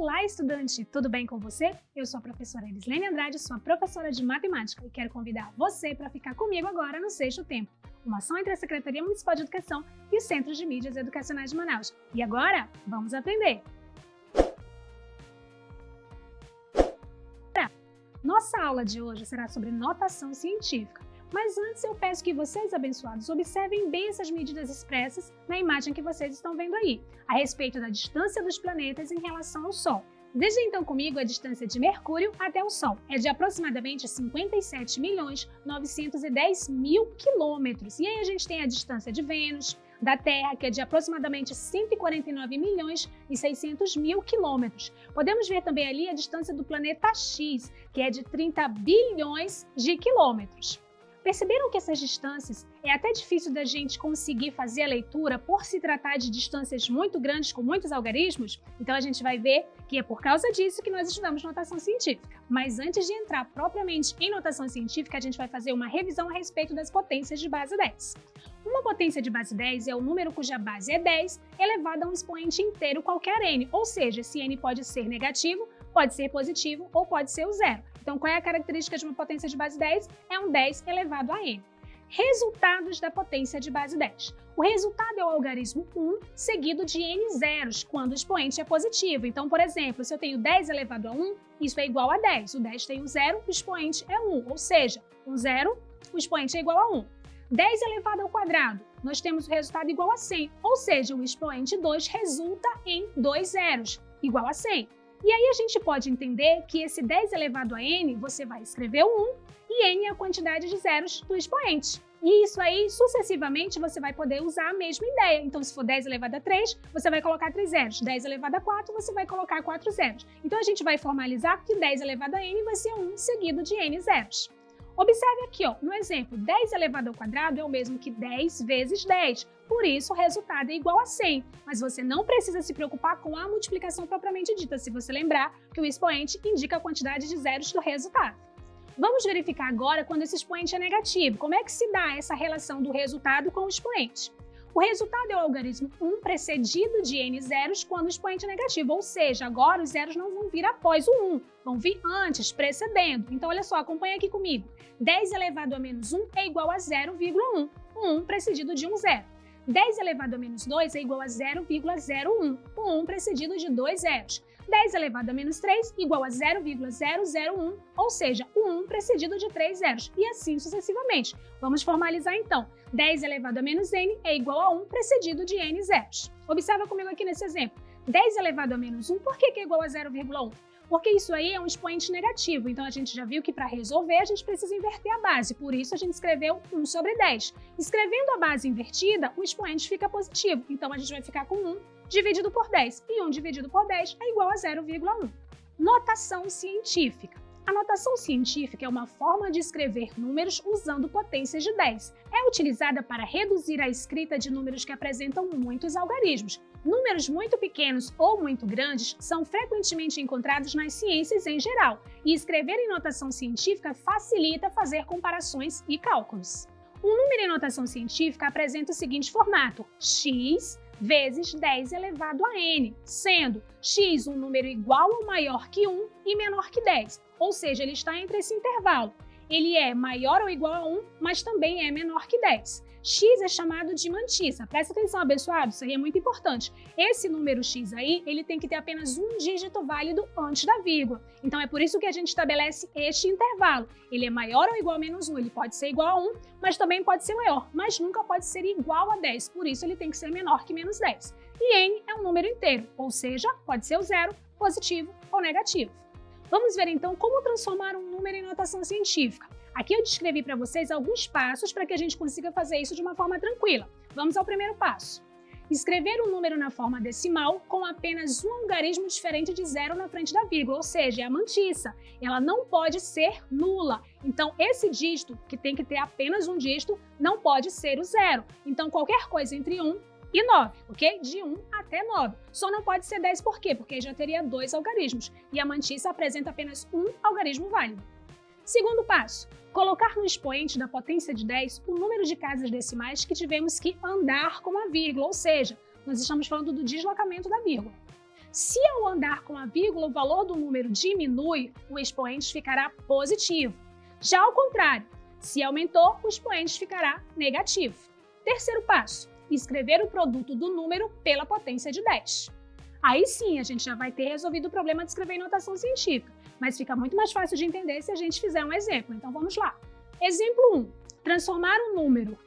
Olá, estudante! Tudo bem com você? Eu sou a professora Elislene Andrade, sua professora de matemática e quero convidar você para ficar comigo agora no Sexto Tempo, uma ação entre a Secretaria Municipal de Educação e os Centros de Mídias Educacionais de Manaus. E agora, vamos aprender! Nossa aula de hoje será sobre notação científica, mas antes eu peço que vocês, abençoados, observem bem essas medidas expressas na imagem que vocês estão vendo aí, a respeito da distância dos planetas em relação ao Sol. Veja então comigo a distância de Mercúrio até o Sol. É de aproximadamente 57.910.000 quilômetros. E aí a gente tem a distância de Vênus, da Terra, que é de aproximadamente 149.600.000 quilômetros. Podemos ver também ali a distância do planeta X, que é de 30 bilhões de quilômetros. Perceberam que essas distâncias é até difícil da gente conseguir fazer a leitura por se tratar de distâncias muito grandes com muitos algarismos? Então a gente vai ver que é por causa disso que nós estudamos notação científica. Mas antes de entrar propriamente em notação científica, a gente vai fazer uma revisão a respeito das potências de base 10. Uma potência de base 10 é o número cuja base é 10 elevado a um expoente inteiro qualquer n, ou seja, esse n pode ser negativo, pode ser positivo ou pode ser o zero. Então, qual é a característica de uma potência de base 10? É um 10 elevado a n. Resultados da potência de base 10. O resultado é o algarismo 1 seguido de n zeros, quando o expoente é positivo. Então, por exemplo, se eu tenho 10 elevado a 1, isso é igual a 10. O 10 tem um zero, o expoente é 1, ou seja, um zero, o expoente é igual a 1. 10 elevado ao quadrado, nós temos o resultado igual a 100, ou seja, o expoente 2 resulta em 2 zeros, igual a 100. E aí a gente pode entender que esse 10 elevado a n, você vai escrever o 1 e n é a quantidade de zeros do expoente. E isso aí, sucessivamente, você vai poder usar a mesma ideia. Então, se for 10 elevado a 3, você vai colocar 3 zeros. 10 elevado a 4, você vai colocar 4 zeros. Então, a gente vai formalizar que 10 elevado a n vai ser 1 seguido de n zeros. Observe aqui, ó, no exemplo, 10 elevado ao quadrado é o mesmo que 10 vezes 10, por isso o resultado é igual a 100. Mas você não precisa se preocupar com a multiplicação propriamente dita, se você lembrar que o expoente indica a quantidade de zeros do resultado. Vamos verificar agora quando esse expoente é negativo. Como é que se dá essa relação do resultado com o expoente? O resultado é o algarismo 1 precedido de n zeros quando o expoente é negativo, ou seja, agora os zeros não vão vir após o 1, vão vir antes, precedendo. Então, olha só, acompanha aqui comigo. 10 elevado a menos 1 é igual a 0,1, o 1 precedido de um zero. 10 elevado a menos 2 é igual a 0,01, o 1 precedido de 2 zeros. 10 elevado a menos 3 igual a 0,001, ou seja, o 1 precedido de 3 zeros, e assim sucessivamente. Vamos formalizar então. 10 elevado a menos n é igual a 1 precedido de n zeros. Observa comigo aqui nesse exemplo. 10 elevado a menos 1, por que é igual a 0,1? Porque isso aí é um expoente negativo, então a gente já viu que para resolver a gente precisa inverter a base, por isso a gente escreveu 1 sobre 10. Escrevendo a base invertida, o expoente fica positivo, então a gente vai ficar com 1 dividido por 10, e 1 dividido por 10 é igual a 0,1. Notação científica. A notação científica é uma forma de escrever números usando potências de 10. É utilizada para reduzir a escrita de números que apresentam muitos algarismos. Números muito pequenos ou muito grandes são frequentemente encontrados nas ciências em geral, e escrever em notação científica facilita fazer comparações e cálculos. Um número em notação científica apresenta o seguinte formato: x vezes 10 elevado a n, sendo x um número igual ou maior que 1 e menor que 10, ou seja, ele está entre esse intervalo. Ele é maior ou igual a 1, mas também é menor que 10. X é chamado de mantissa. Presta atenção, abençoado, isso aí é muito importante. Esse número x aí, ele tem que ter apenas um dígito válido antes da vírgula. Então é por isso que a gente estabelece este intervalo. Ele é maior ou igual a menos 1, ele pode ser igual a 1, mas também pode ser maior, mas nunca pode ser igual a 10, por isso ele tem que ser menor que menos 10. E n é um número inteiro, ou seja, pode ser o zero, positivo ou negativo. Vamos ver então como transformar um número em notação científica. Aqui eu descrevi para vocês alguns passos para que a gente consiga fazer isso de uma forma tranquila. Vamos ao primeiro passo. Escrever um número na forma decimal com apenas um algarismo diferente de zero na frente da vírgula, ou seja, é a mantissa. Ela não pode ser nula. Então, esse dígito, que tem que ter apenas um dígito, não pode ser o zero. Então, qualquer coisa entre 1 e 9, ok? De 1 até 9. Só não pode ser 10 por quê? Porque já teria 2 algarismos e a mantissa apresenta apenas um algarismo válido. Segundo passo, colocar no expoente da potência de 10 o número de casas decimais que tivemos que andar com a vírgula, ou seja, nós estamos falando do deslocamento da vírgula. Se ao andar com a vírgula o valor do número diminui, o expoente ficará positivo. Já ao contrário, se aumentou, o expoente ficará negativo. Terceiro passo, escrever o produto do número pela potência de 10. Aí sim, a gente já vai ter resolvido o problema de escrever em notação científica, mas fica muito mais fácil de entender se a gente fizer um exemplo. Então vamos lá. Exemplo 1. Transformar o número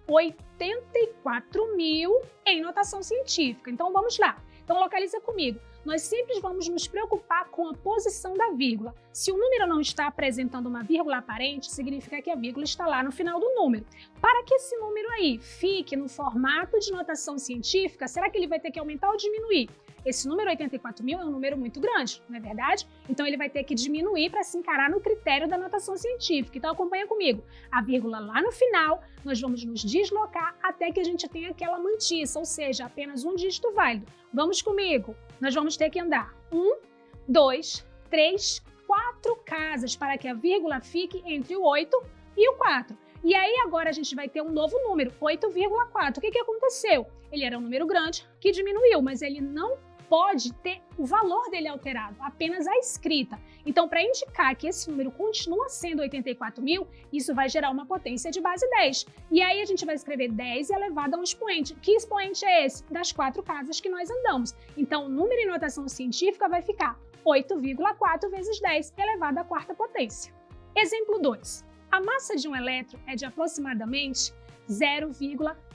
84.000 em notação científica. Então vamos lá. Então localiza comigo. Nós sempre vamos nos preocupar com a posição da vírgula. Se o número não está apresentando uma vírgula aparente, significa que a vírgula está lá no final do número. Para que esse número aí fique no formato de notação científica, será que ele vai ter que aumentar ou diminuir? Esse número 84.000 é um número muito grande, não é verdade? Então ele vai ter que diminuir para se encarar no critério da notação científica. Então acompanha comigo. A vírgula lá no final, nós vamos nos deslocar até que a gente tenha aquela mantiça, ou seja, apenas um dígito válido. Vamos comigo. Nós vamos ter que andar 1, 2, 3, 4 casas para que a vírgula fique entre o 8 e o 4. E aí agora a gente vai ter um novo número, 8,4. O que aconteceu? Ele era um número grande que diminuiu, mas ele não pode ter o valor dele alterado, apenas a escrita. Então, para indicar que esse número continua sendo 84.000, isso vai gerar uma potência de base 10. E aí a gente vai escrever 10 elevado a um expoente. Que expoente é esse? Das 4 casas que nós andamos. Então, o número em notação científica vai ficar 8,4 vezes 10 elevado à quarta potência. Exemplo 2. A massa de um elétron é de aproximadamente 0,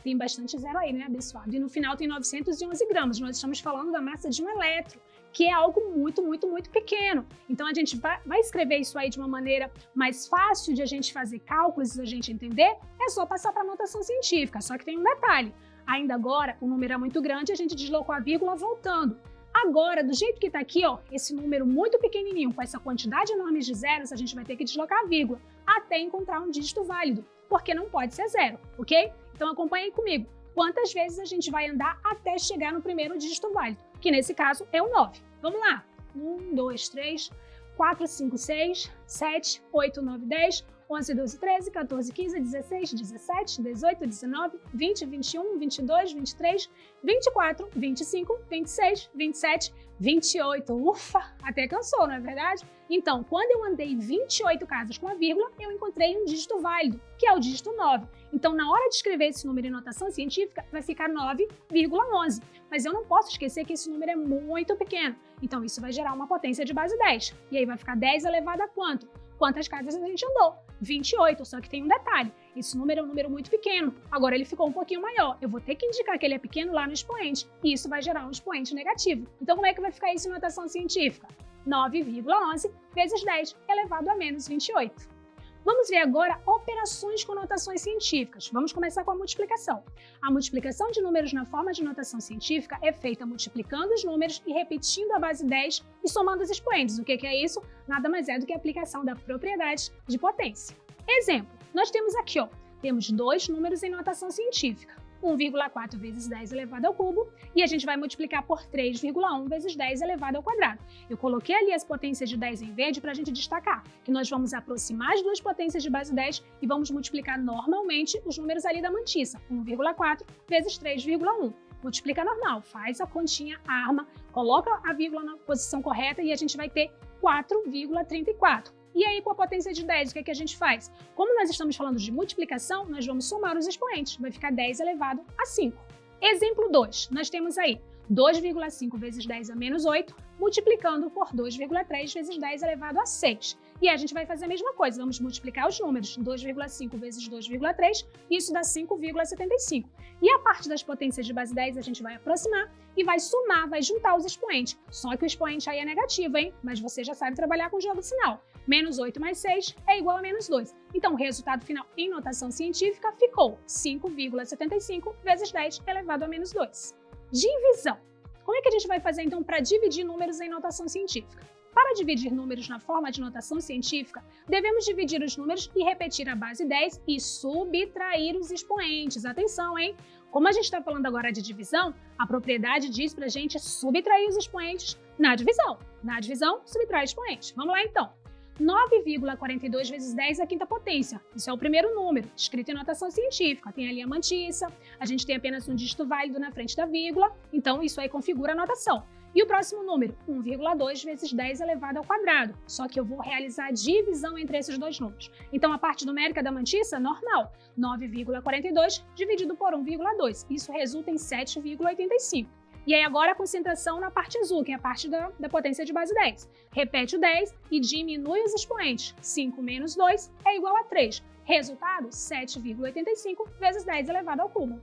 tem bastante zero aí, né, abençoado? E no final tem 911 gramas. Nós estamos falando da massa de um elétron, que é algo muito, muito, muito pequeno. Então a gente vai escrever isso aí de uma maneira mais fácil de a gente fazer cálculos e a gente entender, é só passar para a notação científica. Só que tem um detalhe. Ainda agora, o número é muito grande e a gente deslocou a vírgula voltando. Agora, do jeito que está aqui, ó, esse número muito pequenininho, com essa quantidade enorme de zeros, a gente vai ter que deslocar a vírgula até encontrar um dígito válido, porque não pode ser zero, ok? Então acompanhem comigo. Quantas vezes a gente vai andar até chegar no primeiro dígito válido, que nesse caso é o 9. Vamos lá. 1, 2, 3, 4, 5, 6, 7, 8, 9, 10, 11, 12, 13, 14, 15, 16, 17, 18, 19, 20, 21, 22, 23, 24, 25, 26, 27, 28. Ufa, até cansou, não é verdade? Então, quando eu andei 28 casas com a vírgula, eu encontrei um dígito válido, que é o dígito 9. Então, na hora de escrever esse número em notação científica, vai ficar 9,11. Mas eu não posso esquecer que esse número é muito pequeno. Então, isso vai gerar uma potência de base 10. E aí vai ficar 10 elevado a quanto? Quantas casas a gente andou? 28, só que tem um detalhe. Esse número é um número muito pequeno. Agora ele ficou um pouquinho maior. Eu vou ter que indicar que ele é pequeno lá no expoente. E isso vai gerar um expoente negativo. Então, como é que vai ficar isso em notação científica? 9,11 vezes 10 elevado a menos 28. Vamos ver agora operações com notações científicas. Vamos começar com a multiplicação. A multiplicação de números na forma de notação científica é feita multiplicando os números e repetindo a base 10 e somando os expoentes. O que é isso? Nada mais é do que a aplicação da propriedade de potência. Exemplo, nós temos aqui, ó, temos dois números em notação científica. 1,4 vezes 10 elevado ao cubo, e a gente vai multiplicar por 3,1 vezes 10 elevado ao quadrado. Eu coloquei ali as potências de 10 em verde para a gente destacar que nós vamos aproximar as duas potências de base 10 e vamos multiplicar normalmente os números ali da mantiça. 1,4 vezes 3,1. Multiplica normal, faz a continha, arma, coloca a vírgula na posição correta e a gente vai ter 4,34. E aí, com a potência de 10, o que é que a gente faz? Como nós estamos falando de multiplicação, nós vamos somar os expoentes. Vai ficar 10 elevado a 5. Exemplo 2. Nós temos aí 2,5 vezes 10 a menos 8, multiplicando por 2,3 vezes 10 elevado a 6. E a gente vai fazer a mesma coisa. Vamos multiplicar os números. 2,5 vezes 2,3, isso dá 5,75. E a parte das potências de base 10 a gente vai aproximar e vai somar, vai juntar os expoentes. Só que o expoente aí é negativo, hein? Mas você já sabe trabalhar com o jogo sinal. Menos 8 mais 6 é igual a menos 2. Então, o resultado final em notação científica ficou 5,75 vezes 10 elevado a menos 2. Divisão. Como é que a gente vai fazer, então, para dividir números em notação científica? Para dividir números na forma de notação científica, devemos dividir os números e repetir a base 10 e subtrair os expoentes. Atenção, hein? Como a gente está falando agora de divisão, a propriedade diz para a gente subtrair os expoentes na divisão. Na divisão, subtrai expoentes. Vamos lá, então. 9,42 vezes 10 é a quinta potência. Isso é o primeiro número, escrito em notação científica. Tem ali a mantiça, a gente tem apenas um dígito válido na frente da vírgula, então isso aí configura a notação. E o próximo número, 1,2 vezes 10 elevado ao quadrado. Só que eu vou realizar a divisão entre esses dois números. Então, a parte numérica da mantissa, normal. 9,42 dividido por 1,2. Isso resulta em 7,85. E aí agora a concentração na parte azul, que é a parte da potência de base 10. Repete o 10 e diminui os expoentes. 5 menos 2 é igual a 3. Resultado, 7,85 vezes 10 elevado ao cubo.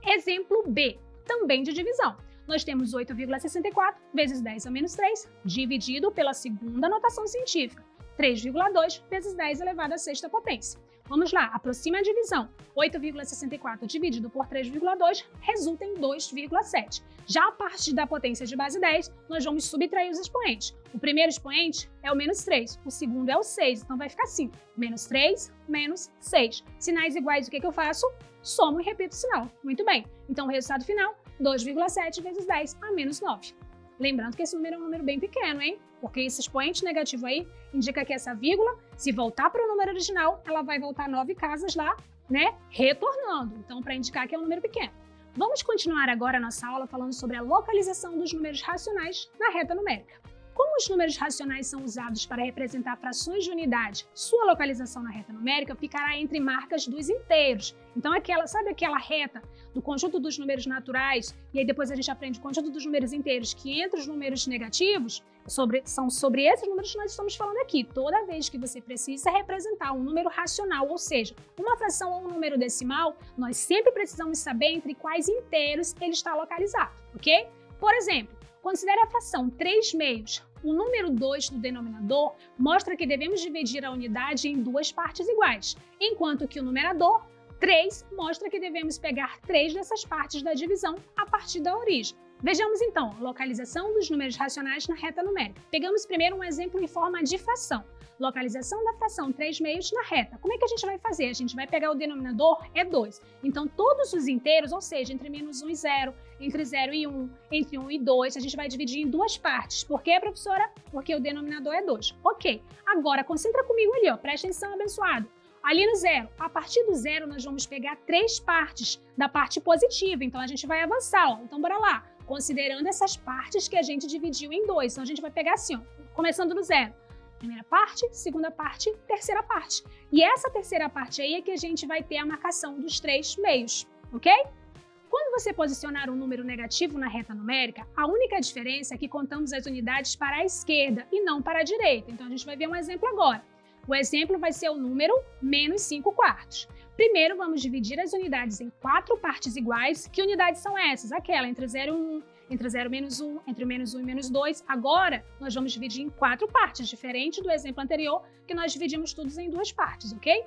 Exemplo B, também de divisão. Nós temos 8,64 vezes 10 a menos 3, dividido pela segunda notação científica. 3,2 vezes 10 elevado à sexta potência. Vamos lá, aproxima a divisão. 8,64 dividido por 3,2 resulta em 2,7. Já a parte da potência de base 10, nós vamos subtrair os expoentes. O primeiro expoente é o menos 3, o segundo é o 6, então vai ficar assim. Menos 3, menos 6. Sinais iguais, o que eu faço? Somo e repito o sinal. Muito bem. Então, o resultado final, 2,7 vezes 10 a menos 9. Lembrando que esse número é um número bem pequeno, hein? Porque esse expoente negativo aí indica que essa vírgula, se voltar para o número original, ela vai voltar 9 casas lá, né? Retornando. Então, para indicar que é um número pequeno. Vamos continuar agora a nossa aula falando sobre a localização dos números racionais na reta numérica. Como os números racionais são usados para representar frações de unidade, sua localização na reta numérica ficará entre marcas dos inteiros. Então, sabe aquela reta do conjunto dos números naturais, e aí depois a gente aprende o conjunto dos números inteiros, que entre os números negativos, são sobre esses números que nós estamos falando aqui. Toda vez que você precisa representar um número racional, ou seja, uma fração ou um número decimal, nós sempre precisamos saber entre quais inteiros ele está localizado, ok? Por exemplo, considere a fração 3/2. O número 2 do denominador mostra que devemos dividir a unidade em duas partes iguais, enquanto que o numerador, 3, mostra que devemos pegar 3 dessas partes da divisão a partir da origem. Vejamos então a localização dos números racionais na reta numérica. Pegamos primeiro um exemplo em forma de fração. Localização da fração 3/2 na reta. Como é que a gente vai fazer? A gente vai pegar o denominador, é 2. Então, todos os inteiros, ou seja, entre -1 e 0, entre 0 e 1, entre 1 e 2, a gente vai dividir em duas partes. Por quê, professora? Porque o denominador é 2. Ok. Agora, concentra comigo ali, ó. Presta atenção, abençoado. Ali no 0, a partir do 0, nós vamos pegar 3 partes da parte positiva. Então, a gente vai avançar, ó. Então, bora lá. Considerando essas partes que a gente dividiu em 2. Então, a gente vai pegar assim, ó. Começando no 0. Primeira parte, segunda parte, terceira parte. E essa terceira parte aí é que a gente vai ter a marcação dos 3 meios, ok? Quando você posicionar um número negativo na reta numérica, a única diferença é que contamos as unidades para a esquerda e não para a direita. Então, a gente vai ver um exemplo agora. O exemplo vai ser o número menos 5/4. Primeiro, vamos dividir as unidades em 4 partes iguais. Que unidades são essas? Aquela entre 0 e 1, entre 0 e menos 1, entre o menos 1 e menos 2. Agora, nós vamos dividir em 4 partes, diferente do exemplo anterior, que nós dividimos tudo em 2 partes, ok?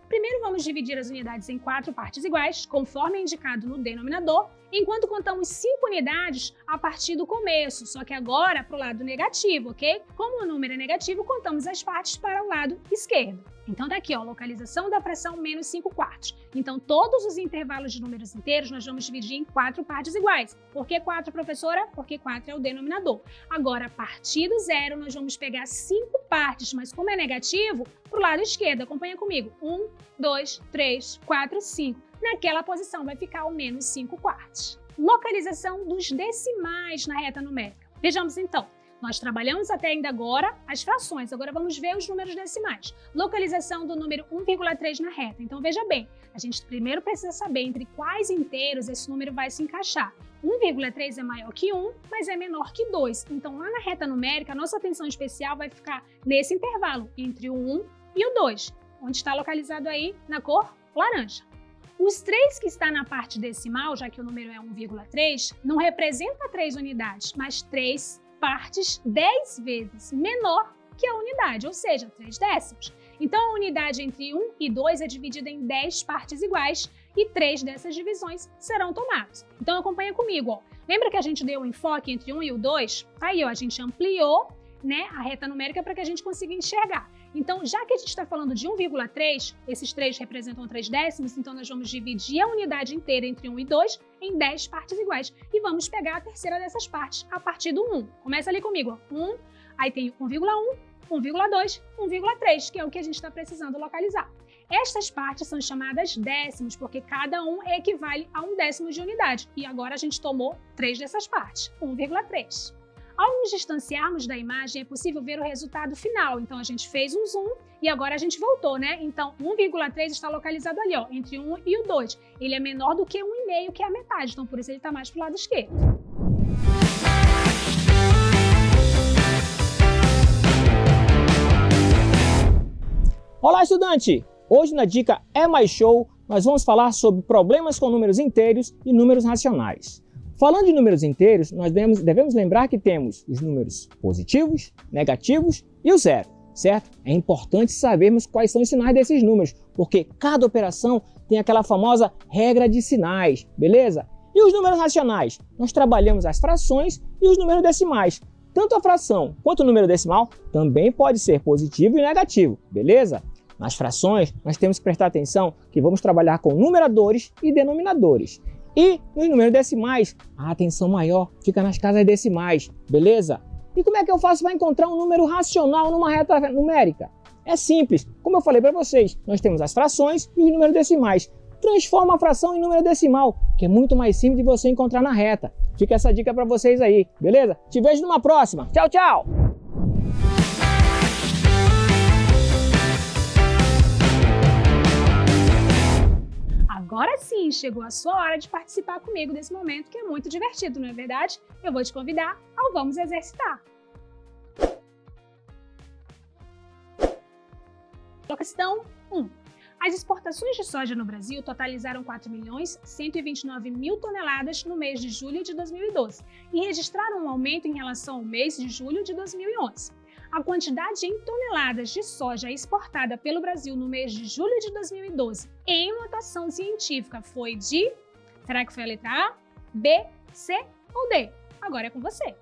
Primeiro, vamos dividir as unidades em 4 partes iguais, conforme indicado no denominador, enquanto contamos 5 unidades a partir do começo, só que agora para o lado negativo, ok? Como o número é negativo, contamos as partes para o lado esquerdo. Então, tá aqui, ó, localização da fração menos 5/4. Então, todos os intervalos de números inteiros nós vamos dividir em 4 partes iguais. Por que 4, professora? Porque 4 é o denominador. Agora, a partir do 0, nós vamos pegar 5 partes, mas como é negativo, para o lado esquerdo. Acompanha comigo. 1, 2, 3, 4, 5. Naquela posição vai ficar o menos 5/4. Localização dos decimais na reta numérica. Vejamos então. Nós trabalhamos até ainda agora as frações, agora vamos ver os números decimais. Localização do número 1,3 na reta. Então veja bem, a gente primeiro precisa saber entre quais inteiros esse número vai se encaixar. 1,3 é maior que 1, mas é menor que 2. Então lá na reta numérica, a nossa atenção especial vai ficar nesse intervalo, entre o 1 e o 2, onde está localizado aí na cor laranja. Os 3 que está na parte decimal, já que o número é 1,3, não representa 3 unidades, mas 3 partes 10 vezes menor que a unidade, ou seja, 3 décimos. Então, a unidade entre 1 e 2 é dividida em 10 partes iguais e 3 dessas divisões serão tomadas. Então, acompanha comigo. Ó. Lembra que a gente deu um enfoque entre 1 e o 2? Aí, ó, a gente ampliou, né, a reta numérica para que a gente consiga enxergar. Então, já que a gente está falando de 1,3, esses 3 representam 3 décimos, então nós vamos dividir a unidade inteira entre 1 e 2 em 10 partes iguais. E vamos pegar a terceira dessas partes a partir do 1. Começa ali comigo, ó. 1, aí tem 1,1, 1,2, 1,3, que é o que a gente está precisando localizar. Estas partes são chamadas décimos, porque cada um equivale a 1 décimo de unidade. E agora a gente tomou 3 dessas partes, 1,3. Ao nos distanciarmos da imagem, é possível ver o resultado final. Então, a gente fez um zoom e agora a gente voltou, né? Então, 1,3 está localizado ali, ó, entre 1 e o 2. Ele é menor do que 1,5, que é a metade. Então, por isso ele está mais para o lado esquerdo. Olá, estudante! Hoje na Dica É Mais Show, nós vamos falar sobre problemas com números inteiros e números racionais. Falando de números inteiros, nós devemos lembrar que temos os números positivos, negativos e o zero, certo? É importante sabermos quais são os sinais desses números, porque cada operação tem aquela famosa regra de sinais, beleza? E os números racionais? Nós trabalhamos as frações e os números decimais. Tanto a fração quanto o número decimal também pode ser positivo e negativo, beleza? Nas frações, nós temos que prestar atenção que vamos trabalhar com numeradores e denominadores. E nos números decimais, a atenção maior fica nas casas decimais, beleza? E como é que eu faço para encontrar um número racional numa reta numérica? É simples, como eu falei para vocês, nós temos as frações e os números decimais. Transforma a fração em número decimal, que é muito mais simples de você encontrar na reta. Fica essa dica para vocês aí, beleza? Te vejo numa próxima. Tchau, tchau! Agora sim, chegou a sua hora de participar comigo desse momento que é muito divertido, não é verdade? Eu vou te convidar ao Vamos Exercitar. Questão 1. As exportações de soja no Brasil totalizaram 4.129.000 toneladas no mês de julho de 2012 e registraram um aumento em relação ao mês de julho de 2011. A quantidade em toneladas de soja exportada pelo Brasil no mês de julho de 2012 em notação científica foi de... Será que foi a letra A, B, C ou D? Agora é com você.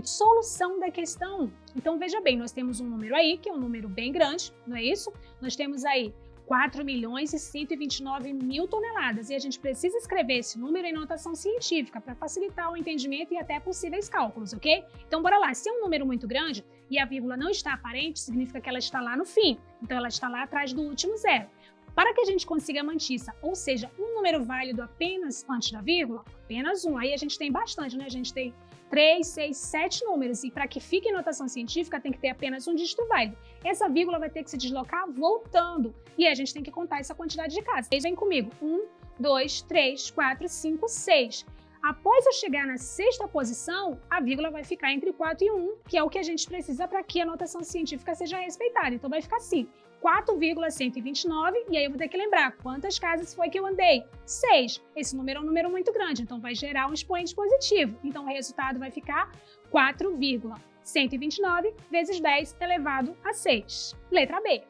Solução da questão 1. Então, veja bem, nós temos um número aí, que é um número bem grande, não é isso? Nós temos aí 4.129.000 toneladas e a gente precisa escrever esse número em notação científica para facilitar o entendimento e até possíveis cálculos, ok? Então, bora lá. Se é um número muito grande e a vírgula não está aparente, significa que ela está lá no fim. Então, ela está lá atrás do último zero. Para que a gente consiga a mantissa, ou seja, um número válido apenas antes da vírgula, apenas um. Aí a gente tem bastante, né? A gente tem 3, 6, 7 números. E para que fique em notação científica, tem que ter apenas um dígito válido. Essa vírgula vai ter que se deslocar voltando. E a gente tem que contar essa quantidade de casas. Vem comigo. 1, 2, 3, 4, 5, 6. Após eu chegar na sexta posição, a vírgula vai ficar entre 4 e 1, que é o que a gente precisa para que a notação científica seja respeitada. Então vai ficar assim, 4,129, e aí eu vou ter que lembrar quantas casas foi que eu andei. 6. Esse número é um número muito grande, então vai gerar um expoente positivo. Então o resultado vai ficar 4,129 vezes 10 elevado a 6. Letra B.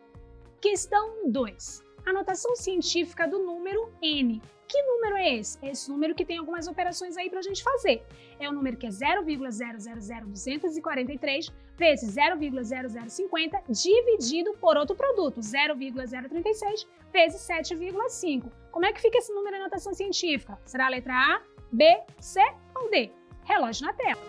Questão 2. a notação científica do número n. Que número é esse? É esse número que tem algumas operações aí para a gente fazer. É o número que é 0,000243 vezes 0,0050 dividido por outro produto, 0,036 vezes 7,5. Como é que fica esse número em notação científica? Será a letra A, B, C ou D? Relógio na tela.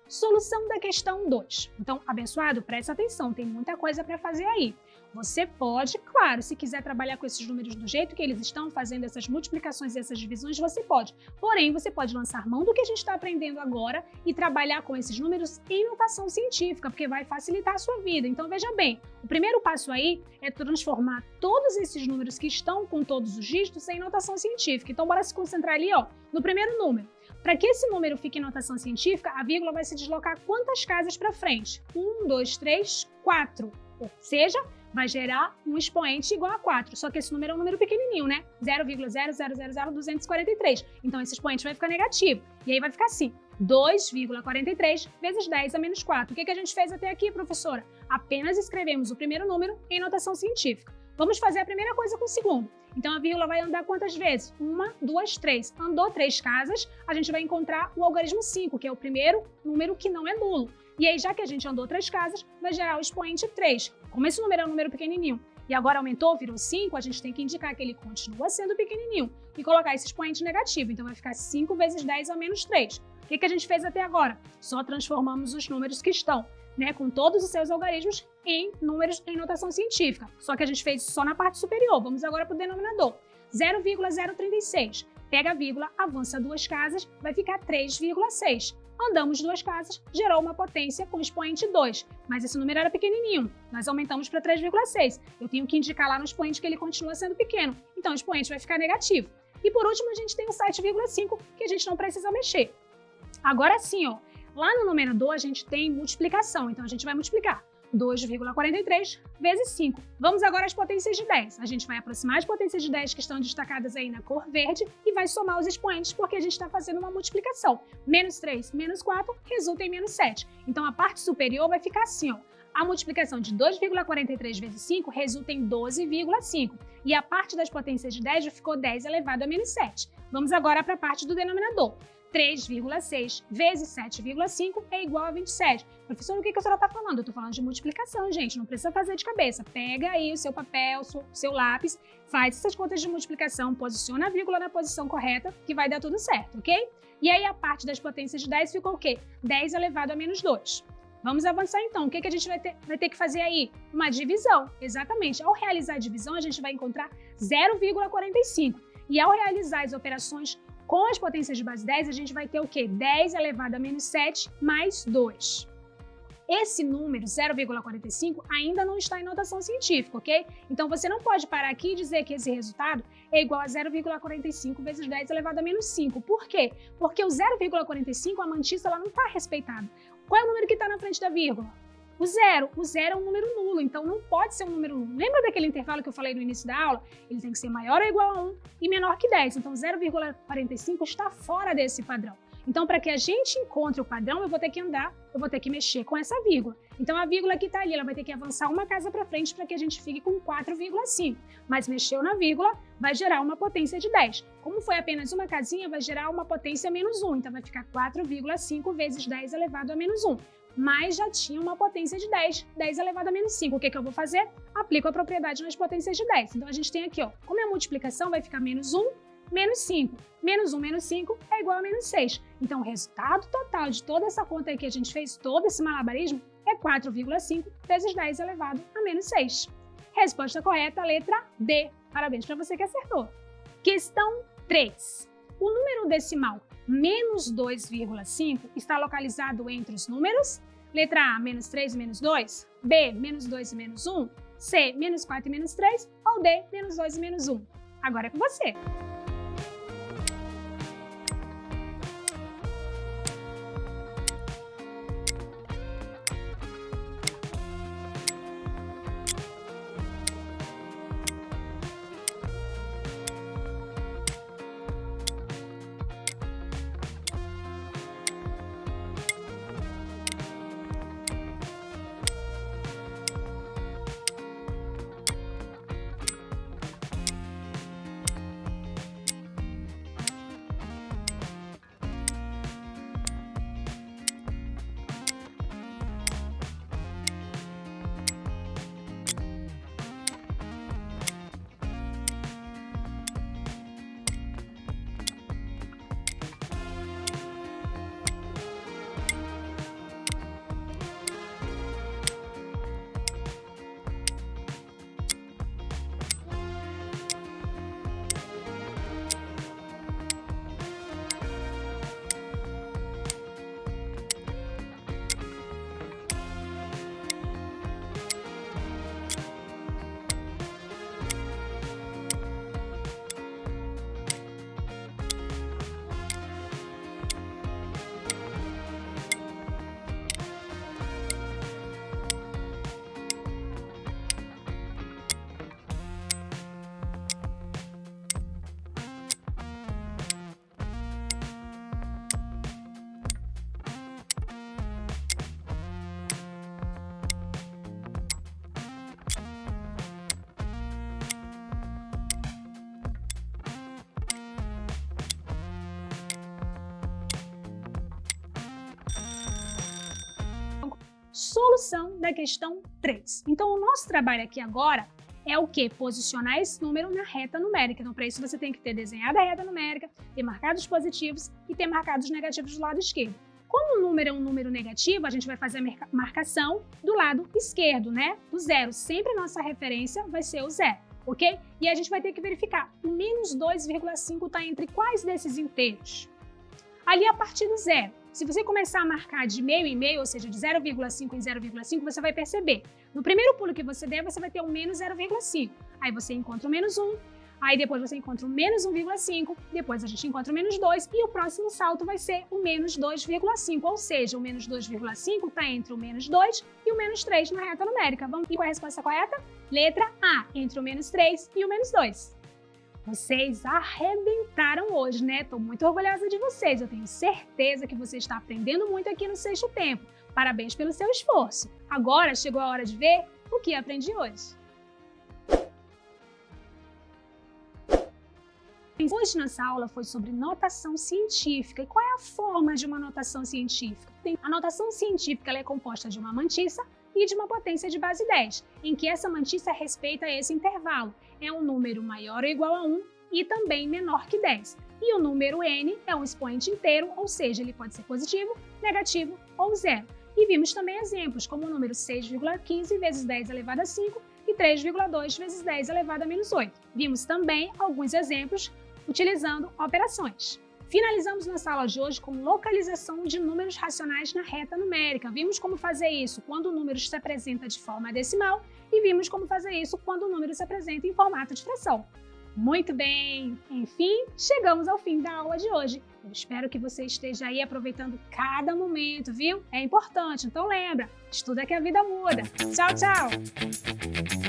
Solução da questão 2. Então, abençoado, presta atenção, tem muita coisa para fazer aí. Você pode, claro, se quiser trabalhar com esses números do jeito que eles estão, fazendo essas multiplicações e essas divisões, você pode. Porém, você pode lançar mão do que a gente está aprendendo agora e trabalhar com esses números em notação científica, porque vai facilitar a sua vida. Então, veja bem, o primeiro passo aí é transformar todos esses números que estão com todos os dígitos em notação científica. Então, bora se concentrar ali, ó, no primeiro número. Para que esse número fique em notação científica, a vírgula vai se deslocar quantas casas para frente? 1, 2, 3, 4. Ou seja, vai gerar um expoente igual a 4. Só que esse número é um número pequenininho, né? 0,0000243. Então, esse expoente vai ficar negativo. E aí vai ficar assim, 2,43 vezes 10 a menos 4. O que a gente fez até aqui, professora? Apenas escrevemos o primeiro número em notação científica. Vamos fazer a primeira coisa com o segundo. Então, a vírgula vai andar quantas vezes? 1, 2, 3. Andou 3 casas, a gente vai encontrar o algarismo 5, que é o primeiro número que não é nulo. E aí, já que a gente andou 3 casas, vai gerar o expoente 3. Como esse número é um número pequenininho e agora aumentou, virou 5, a gente tem que indicar que ele continua sendo pequenininho e colocar esse expoente negativo. Então, vai ficar 5 vezes 10 a menos 3. O que a gente fez até agora? Só transformamos os números que estão, né, com todos os seus algarismos em números em notação científica. Só que a gente fez só na parte superior. Vamos agora para o denominador. 0,036. Pega a vírgula, avança 2 casas, vai ficar 3,6. Andamos 2 casas, gerou uma potência com expoente 2. Mas esse número era pequenininho. Nós aumentamos para 3,6. Eu tenho que indicar lá no expoente que ele continua sendo pequeno. Então, o expoente vai ficar negativo. E por último, a gente tem o 7,5, que a gente não precisa mexer. Agora sim, ó. Lá no numerador, a gente tem multiplicação, então a gente vai multiplicar 2,43 vezes 5. Vamos agora às potências de 10. A gente vai aproximar as potências de 10 que estão destacadas aí na cor verde e vai somar os expoentes porque a gente está fazendo uma multiplicação. Menos 3, menos 4 resulta em menos 7. Então a parte superior vai ficar assim, ó. A multiplicação de 2,43 vezes 5 resulta em 12,5. E a parte das potências de 10 já ficou 10 elevado a menos 7. Vamos agora para a parte do denominador. 3,6 vezes 7,5 é igual a 27. Professor, o que a senhora está falando? Eu estou falando de multiplicação, gente. Não precisa fazer de cabeça. Pega aí o seu papel, o seu lápis, faz essas contas de multiplicação, posiciona a vírgula na posição correta, que vai dar tudo certo, ok? E aí a parte das potências de 10 ficou o quê? 10 elevado a menos 2. Vamos avançar então. O que a gente vai ter que fazer aí? Uma divisão. Exatamente. Ao realizar a divisão, a gente vai encontrar 0,45. E ao realizar as operações Com as potências de base 10, a gente vai ter o quê? 10 elevado a menos 7 mais 2. Esse número, 0,45, ainda não está em notação científica, ok? Então, você não pode parar aqui e dizer que esse resultado é igual a 0,45 vezes 10 elevado a menos 5. Por quê? Porque o 0,45, a mantissa, ela não está respeitada. Qual é o número que está na frente da vírgula? O zero. O zero é um número nulo, então não pode ser um número nulo. Lembra daquele intervalo que eu falei no início da aula? Ele tem que ser maior ou igual a 1 e menor que 10. Então, 0,45 está fora desse padrão. Então, para que a gente encontre o padrão, eu vou ter que andar, eu vou ter que mexer com essa vírgula. Então, a vírgula que está ali, ela vai ter que avançar uma casa para frente para que a gente fique com 4,5. Mas mexeu na vírgula, vai gerar uma potência de 10. Como foi apenas uma casinha, vai gerar uma potência menos 1. Então, vai ficar 4,5 vezes 10 elevado a menos 1. Mas já tinha uma potência de 10, 10 elevado a menos 5. O que eu vou fazer? Aplico a propriedade nas potências de 10. Então, a gente tem aqui, ó, como é a multiplicação, vai ficar menos 1, menos 5. Menos 1 menos 5 é igual a menos 6. Então, o resultado total de toda essa conta aí que a gente fez, todo esse malabarismo, é 4,5 vezes 10 elevado a menos 6. Resposta correta, letra D. Parabéns para você que acertou. Questão 3. O número decimal menos 2,5 está localizado entre os números letra A, menos 3 e menos 2, B, menos 2 e menos 1, C, menos 4 e menos 3 ou D, menos 2 e menos 1. Agora é com você. Solução da questão 3. Então, o nosso trabalho aqui agora é o quê? Posicionar esse número na reta numérica. Então, para isso, você tem que ter desenhado a reta numérica, ter marcado os positivos e ter marcado os negativos do lado esquerdo. Como o número é um número negativo, a gente vai fazer a marcação do lado esquerdo, né? Do zero. Sempre a nossa referência vai ser o zero, ok? E a gente vai ter que verificar, o menos 2,5 está entre quais desses inteiros? Ali a partir do zero. Se você começar a marcar de meio em meio, ou seja, de 0,5 em 0,5, você vai perceber. No primeiro pulo que você der, você vai ter um menos 0,5. Aí você encontra o menos 1, aí depois você encontra o menos 1,5, depois a gente encontra o menos 2 e o próximo salto vai ser o menos 2,5. Ou seja, o menos 2,5 está entre o menos 2 e o menos 3 na reta numérica. Vamos ver qual é a resposta correta? Letra A, entre o menos 3 e o menos 2. Vocês arrebentaram hoje, né? Estou muito orgulhosa de vocês. Eu tenho certeza que você está aprendendo muito aqui no Sexto Tempo. Parabéns pelo seu esforço. Agora chegou a hora de ver o que aprendi hoje. Hoje nossa aula foi sobre notação científica. E qual é a forma de uma notação científica? A notação científica ela é composta de uma mantissa e de uma potência de base 10, em que essa mantissa respeita esse intervalo. É um número maior ou igual a 1 e também menor que 10. E o número n é um expoente inteiro, ou seja, ele pode ser positivo, negativo ou zero. E vimos também exemplos, como o número 6,15 vezes 10 elevado a 5 e 3,2 vezes 10 elevado a menos 8. Vimos também alguns exemplos utilizando operações. Finalizamos nossa aula de hoje com localização de números racionais na reta numérica. Vimos como fazer isso quando o número se apresenta de forma decimal e vimos como fazer isso quando o número se apresenta em formato de fração. Muito bem! Enfim, chegamos ao fim da aula de hoje. Eu espero que você esteja aí aproveitando cada momento, viu? É importante, então lembra, estuda que a vida muda. Tchau, tchau!